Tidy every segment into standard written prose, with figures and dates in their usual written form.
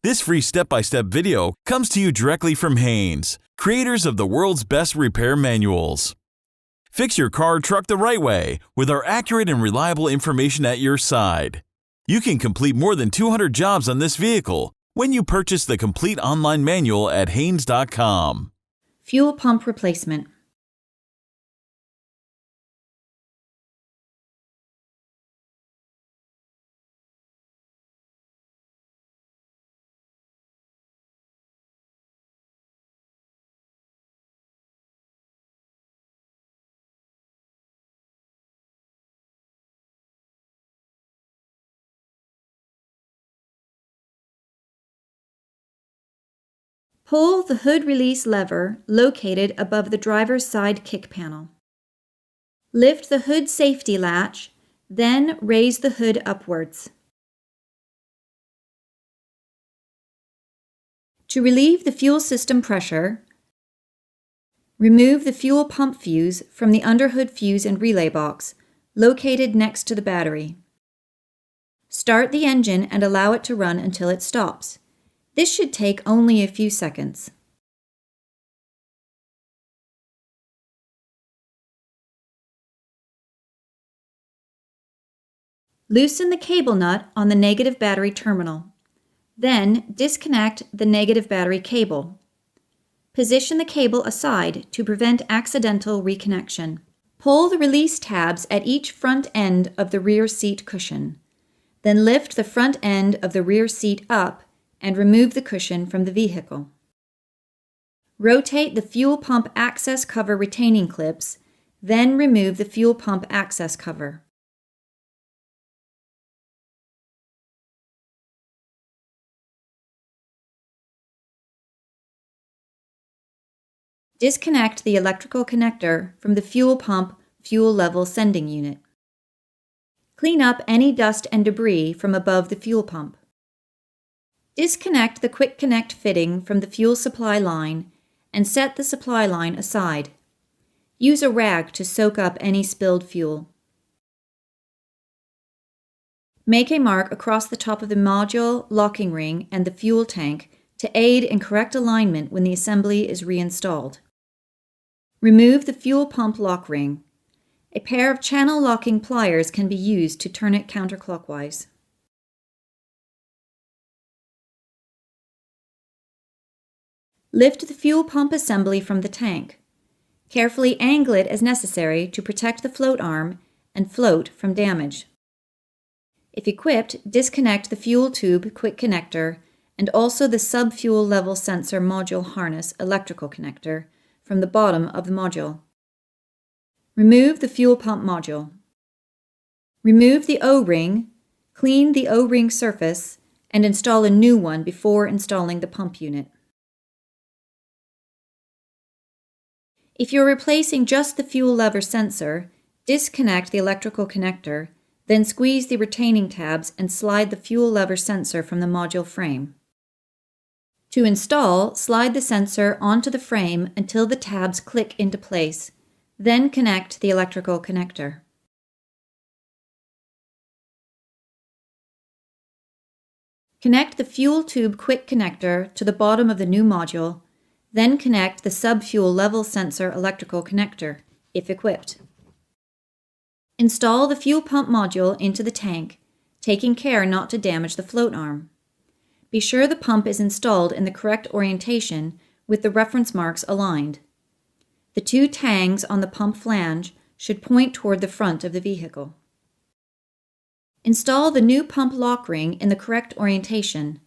This free step-by-step video comes to you directly from Haynes, creators of the world's best repair manuals. Fix your car or truck the right way with our accurate and reliable information at your side. You can complete more than 200 jobs on this vehicle when you purchase the complete online manual at Haynes.com. Fuel pump replacement. Pull the hood release lever located above the driver's side kick panel. Lift the hood safety latch, then raise the hood upwards. To relieve the fuel system pressure, remove the fuel pump fuse from the underhood fuse and relay box located next to the battery. Start the engine and allow it to run until it stops. This should take only a few seconds. Loosen the cable nut on the negative battery terminal. Then disconnect the negative battery cable. Position the cable aside to prevent accidental reconnection. Pull the release tabs at each front end of the rear seat cushion. Then lift the front end of the rear seat up and remove the cushion from the vehicle. Rotate the fuel pump access cover retaining clips, then remove the fuel pump access cover. Disconnect the electrical connector from the fuel pump fuel level sending unit. Clean up any dust and debris from above the fuel pump. Disconnect the quick connect fitting from the fuel supply line and set the supply line aside. Use a rag to soak up any spilled fuel. Make a mark across the top of the module, locking ring, and the fuel tank to aid in correct alignment when the assembly is reinstalled. Remove the fuel pump lock ring. A pair of channel locking pliers can be used to turn it counterclockwise. Lift the fuel pump assembly from the tank. Carefully angle it as necessary to protect the float arm and float from damage. If equipped, disconnect the fuel tube quick connector and also the sub-fuel level sensor module harness electrical connector from the bottom of the module. Remove the fuel pump module. Remove the O-ring, clean the O-ring surface, and install a new one before installing the pump unit. If you're replacing just the fuel lever sensor, disconnect the electrical connector, then squeeze the retaining tabs and slide the fuel lever sensor from the module frame. To install, slide the sensor onto the frame until the tabs click into place, then connect the electrical connector. Connect the fuel tube quick connector to the bottom of the new module, then connect the sub-fuel level sensor electrical connector, if equipped. Install the fuel pump module into the tank, taking care not to damage the float arm. Be sure the pump is installed in the correct orientation with the reference marks aligned. The two tangs on the pump flange should point toward the front of the vehicle. Install the new pump lock ring in the correct orientation,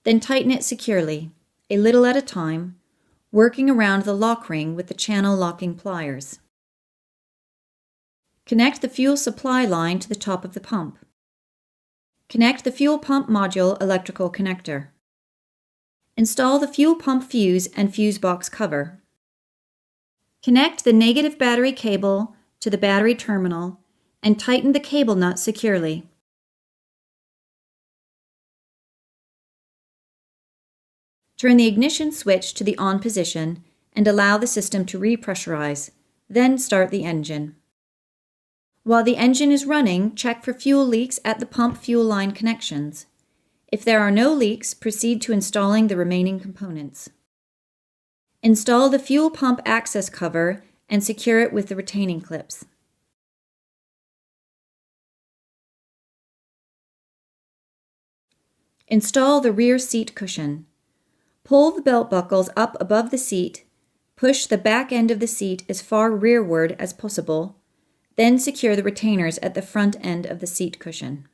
then tighten it securely, a little at a time, working around the lock ring with the channel locking pliers. Connect the fuel supply line to the top of the pump. Connect the fuel pump module electrical connector. Install the fuel pump fuse and fuse box cover. Connect the negative battery cable to the battery terminal and tighten the cable nut securely. Turn the ignition switch to the on position and allow the system to repressurize, then start the engine. While the engine is running, check for fuel leaks at the pump fuel line connections. If there are no leaks, proceed to installing the remaining components. Install the fuel pump access cover and secure it with the retaining clips. Install the rear seat cushion. Pull the belt buckles up above the seat, push the back end of the seat as far rearward as possible, then secure the retainers at the front end of the seat cushion.